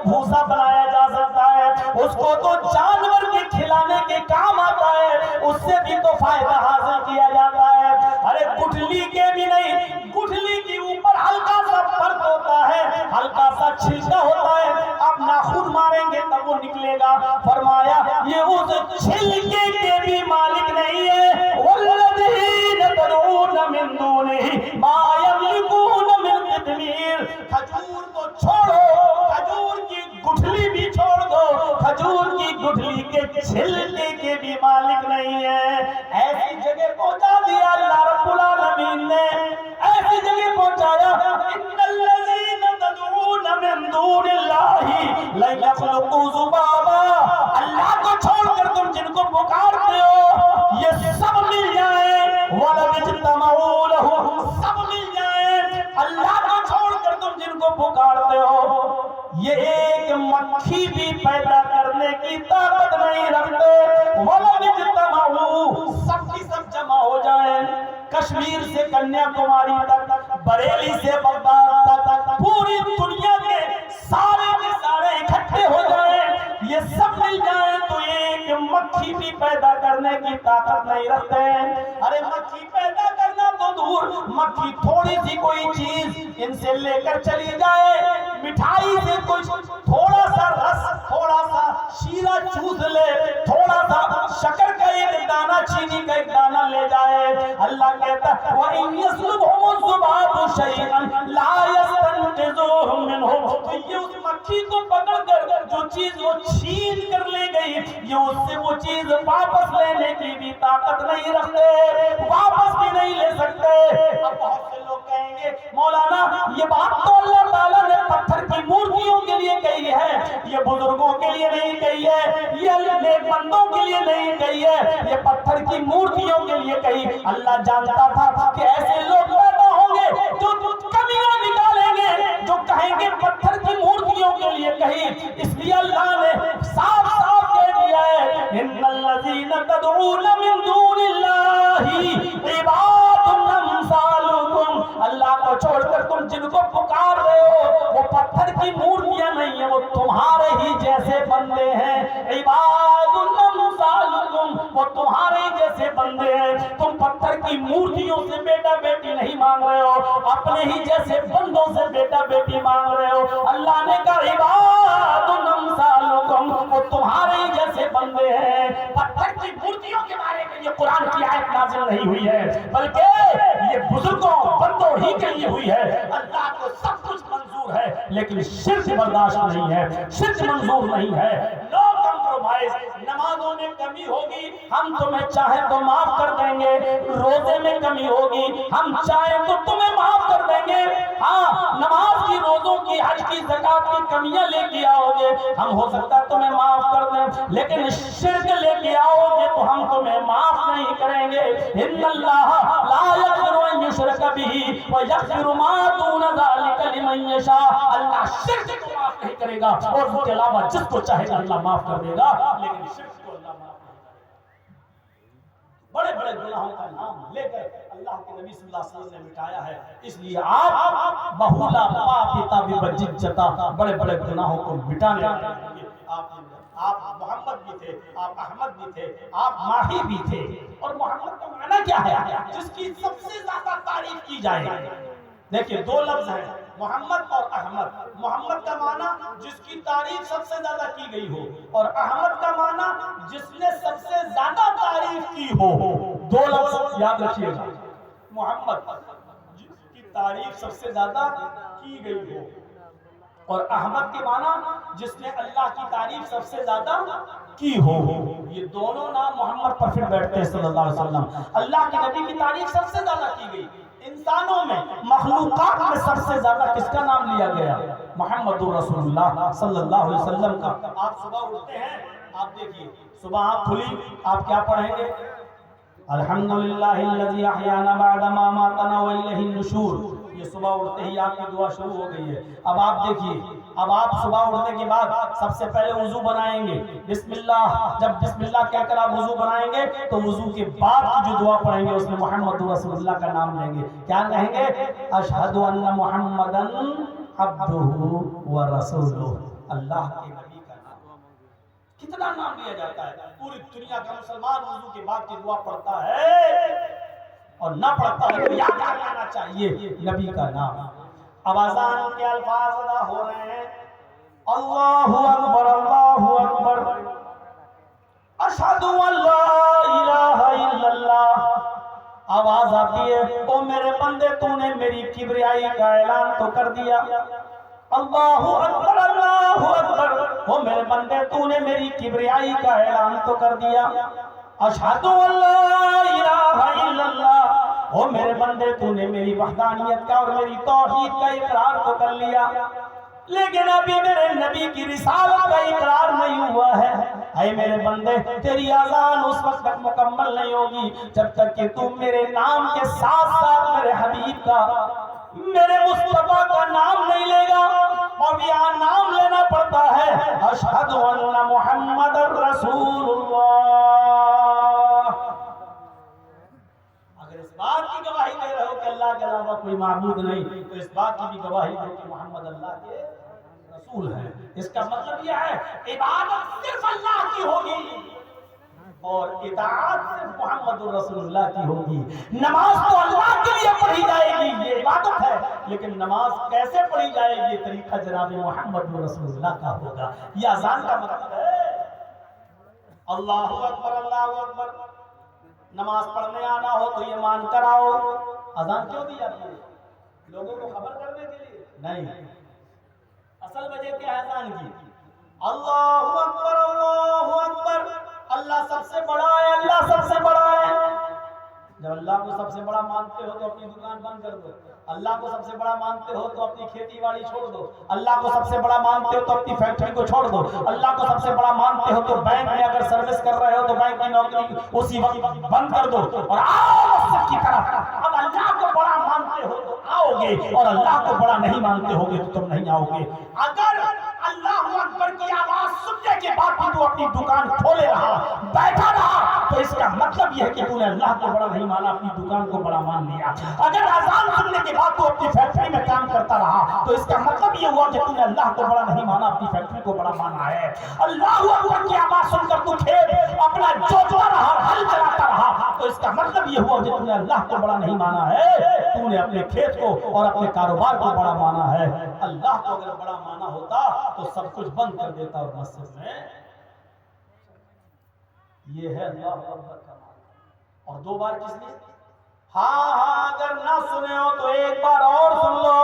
بھوسا بنایا جا سکتا ہے، اس کو تو جانور کے کھلانے کے کام آتا ہے، اس سے بھی تو فائدہ حاصل کیا جاتا ہے۔ ارے گٹھلی کے بھی نہیں، گٹھلی کے اوپر ہلکا سا پرت ہوتا ہے، ہلکا سا چھلکا ہوتا ہے، آپ ناخن ماریں گے تب وہ نکلے گا۔ فرمایا یہ اس چھلکے کے بھی مالک نہیں ہے، والذین تدعون من دونہ ما یملکون من قطمیر۔ کھجور کو چھوڑو، کھجور کی گٹھلی بھی چھوڑ دو، کھجور کی گٹھلی کے چھلکے کے بھی مالک نہیں ہے۔ ایسی جگہ پہنچا دیا اللہ رب العالمین نے، ایسی جگہ پہنچایا، ان الذین تدعون من دون اللہ لن یخلقوا ذبابا۔ اللہ کو چھوڑ کر تم جن کو پکارتے ہو یہ سب مل جائیں، ولو اجتمعوا لہ، سب مل جائیں۔ اللہ کو چھوڑ کر تم جن کو پکارتے ہو یہ ایک مکھی بھی پیدا کرنے کی طاقت نہیں رکھتے، ولو اجتمعوا، سب کی سب جمع ہو جائیں، کشمیر سے کنیا کماری تک، بریلی سے بغداد تک، پوری دنیا کے سارے اکٹھے ہو جائیں، یہ سب مل جائیں تو ایک مکھی بھی پیدا کرنے کی طاقت نہیں رکھتے ہیں۔ ارے مکھی پیدا کرنا تو دور، مکھی تھوڑی سی کوئی چیز ان سے لے کر چلی جائے، مٹھائی سے کچھ تھوڑا سا رس، تھوڑا سا شیرہ چوس لے، تھوڑا سا شکر کا ایک دانہ، چینی کا ایک دانہ لے جائے، اللہ کہتا ہے وَإِن يَسْلُبْهُمُ الذُّبَابُ شَيْئًا لَا يَسْتَنقِذُوهُ مِنْهُ۔ تو یہ اس مکھی کو پکڑ کر جو چیز وہ چھین کر لے گئی، یہ اس سے وہ چیز واپس لینے کی بھی طاقت نہیں رکھتے، واپس بھی نہیں لے سکتے۔ اب بہت سے لوگ کہیں گے مولانا یہ بات تو اللہ تعالیٰ نے پتھر کی مورتیوں کے لیے کہی ہے، یہ بزرگوں کے لیے نہیں کہی ہے، یہ نیک بندوں کے لیے نہیں کہی ہے، یہ پتھر کی مورتیوں کے لیے کہی۔ اللہ جانتا تھا کہ ایسے لوگ پیدا ہوں گے جو کمیاں نکالیں گے، جو کہیں گے پتھر کی مورتیوں کے لیے کہی، اس لیے اللہ نے صاف صاف کہہ دیا ہے ان الذین تدعون من دون اللہ عباد امثالکم۔ اللہ کو چھوڑ کر تم جن کو پکار رہے ہو وہ پتھر کی مورتیاں نہیں ہیں، وہ تمہارے ہی جیسے بندے ہیں، عباد امثالکم، وہ تمہارے ہی جیسے بندے ہیں۔ تم پتھر کی مورتیوں سے بیٹا بیٹی نہیں مانگ رہے ہو، اپنے ہی جیسے بندوں سے بیٹا بیٹی مانگ رہے ہو۔ اللہ نے کہا عباد امثالکم، وہ تمہارے ہی جیسے بندے ہیں۔ پتھر کی مورتیوں کے بارے میں یہ قرآن کی آیت نازل نہیں ہوئی ہے، بلکہ یہ بزرگوں بندوں ہی کے لیے ہوئی ہے۔ اللہ کو سب کچھ منظور ہے لیکن شرک برداشت نہیں ہے، شرک منظور نہیں ہے۔ نو کمپرومائز۔ نمازوں میں کمی ہوگی ہم تمہیں چاہیں تو معاف کر دیں گے، روزے میں کمی ہوگی ہم چاہیں تو تمہیں معاف کر دیں گے، ہاں نماز کی، روزوں کی، حج کی، زکات کی کمیاں لے کے آؤ گے ہم ہو سکتا ہے تمہیں معاف کر دیں، لیکن شرک لے کے آؤ گے تو ہم تمہیں معاف نہیں کریں گے۔ ان اللہ لا یغفر ان یشرک بہ ویغفر ما دون ذلک لمن یشاء۔ اللہ شرک کو معاف نہیں کرے گا اور اس کے علاوہ جس کو چاہے گا اللہ معاف کر دے گا، لیکن شرک کو اللہ معاف نہیں کرے گا۔ بڑے بڑے گناہوں کا نام لے کر اللہ کے نبی صلی اللہ علیہ وسلم نے مٹایا ہے، اس لیے آپ بہولا پاپتا بججتا بڑے بڑے گناہوں کو مٹانے والے ہیں۔ آپ محمد بھی تھے، آپ احمد بھی تھے، آپ ماہی بھی تھے، اور محمد کا معنی کیا ہے جس کی سب سے زیادہ تعریف کی جائے؟ دیکھیں دو لفظ ہیں محمد اور احمد۔ محمد کا معنی جس کی تعریف سب سے زیادہ کی گئی ہو، اور احمد کا معنی جس نے سب سے زیادہ تعریف کی ہو۔ دو لفظ یاد رکھیے گا، محمد جس کی تعریف سب سے زیادہ کی گئی ہو، اور احمد کے معنی جس نے اللہ کی تعریف سب سے زیادہ کی ہو۔ یہ دونوں نام محمد پر پھر بیٹھتے ہیں صلی اللہ علیہ وسلم۔ اللہ کے نبی کی تعریف سب سے زیادہ کی گئی، انسانوں میں، مخلوقات میں سب سے زیادہ کس کا نام لیا گیا؟ محمد رسول اللہ صلی اللہ علیہ وسلم کا۔ آپ صبح اٹھتے ہیں، آپ دیکھیے صبح آپ کھلی، آپ کیا پڑھیں گے؟ الحمدللہ الذی احیانا بعد ما اماتنا والیہ النشور۔ یہ صبح اٹھتے ہی آپ کی دعا شروع ہو گئی ہے۔ اب آپ دیکھیے، اب آپ صبح اٹھنے کے بعد سب سے پہلے وضو بنائیں گے، بسم اللہ، جب بسم اللہ کہہ کر آپ وضو بنائیں گے تو وضو کے بعد کی جو دعا پڑھیں گے اس میں محمد رسول اللہ کا نام لیں گے۔ کیا کہیں گے؟ اشہد ان محمدن عبدہ ورسولہ۔ اللہ کے نبی کا نام. کتنا نام لیا جاتا ہے. پوری دنیا کا مسلمان وضو کے بعد کی دعا پڑھتا ہے اور نہ پڑھتا ہے تو یاد آنا چاہیے نبی کا نام. اب اذان کے الفاظ ادا ہو رہے ہیں. اللہ اکبر اللہ اکبر اشہد ان لا الہ الا اللہ. آواز آتی ہے او میرے بندے تو نے میری کبریائی کا اعلان تو کر دیا. اللہ اکبر او میرے بندے تو نے میری کبریائی کا اعلان تو کر دیا. اشہد ان لا الہ الا اللہ او میرے بندے تو نے میری وحدانیت کا اور میری توحید کا اقرار تو کر لیا. لیکن ابھی میرے نبی کی رسالت کا اقرار نہیں ہوا ہے. اے میرے بندے تیری اذان اس وقت تک مکمل نہیں ہوگی جب تک کہ تم میرے نام کے ساتھ ساتھ میرے حبیب کا میرے مصطفیٰ کا نام نہیں لے گا. اور یہاں نام لینا پڑتا ہے اشہد ان محمد رسول اللہ. اگر اس بات کی گواہی دے رہے ہو کہ اللہ کے علاوہ کوئی معبود نہیں تو اس بات کی بھی گواہی دو کہ محمد اللہ کے رسول ہے. اس کا مطلب یہ ہے عبادت صرف اللہ کی ہوگی اور اطاعت صرف محمد رسول اللہ کی ہوگی. نماز تو اللہ کے لیے پڑھی جائے گی یہ عبادت ہے لیکن نماز کیسے پڑھی جائے گی یہ طریقہ جناب محمد رسول اللہ کا ہوگا. یہ اذان کا مطلب ہے. اللہ اکبر اللہ اکبر. نماز پڑھنے آنا ہو تو یہ مان کر آؤ. اذان کیوں دی جاتی ہے؟ لوگوں کو خبر کرنے کے لیے نہیں. اصل وجہ کیا ہے اذان کی؟ اللہ اکبر اللہ اکبر. اللہ سب سے بڑا ہے اللہ سب سے بڑا ہے. جب اللہ کو سب سے بڑا مانتے ہو تو اپنی دکان بند کر دو. اللہ کو سب سے بڑا مانتے ہو تو اپنی کھیتی باڑی چھوڑ دو. اللہ کو سب سے بڑا مانتے ہو تو اپنی فیکٹری کو چھوڑ دو. اللہ کو سب سے بڑا مانتے ہو تو بینک میں اگر سروس کر رہے ہو تو بینک کی نوکری اسی وقت بند کر دو اور آؤ مسجد کی طرف. اب اللہ کو بڑا مانتے ہو تو آؤ گے اور اللہ کو بڑا نہیں مانتے ہو گے تو تم نہیں آؤ گے. اگر اللہ اکبر کی آواز سننے کے بعد بھی تو اپنی دکان کھولے رہا بیٹھا رہا تو اس کا مطلب یہ ہے کہ تو نے اللہ کو بڑا نہیں مانا اپنی دکان کو بڑا مان لیا. اگر اذان سننے کے بعد تو اپنی فیکٹری میں کام کرتا رہا تو اس کا مطلب یہ ہوا کہ تو نے اللہ کو بڑا نہیں مانا اپنی فیکٹری کو بڑا مانا ہے. اللہ اکبر کی آواز سن کر تو کھیت اپنا جوتتا رہا ہل چلاتا رہا تو اس کا مطلب یہ ہوا کہ تو نے اللہ کو بڑا نہیں مانا ہے. تو نے اپنے کھیت کو اور اپنے کاروبار کو بڑا مانا ہے. اللہ کو اگر بڑا مانا ہوتا تو سب کچھ بند کر دیتا اور مسجد میں. یہ ہے اللہ اکبر کا معنی. اور دو بار کس نے؟ ہاں اگر نہ سنے ہو تو ایک بار اور سن لو.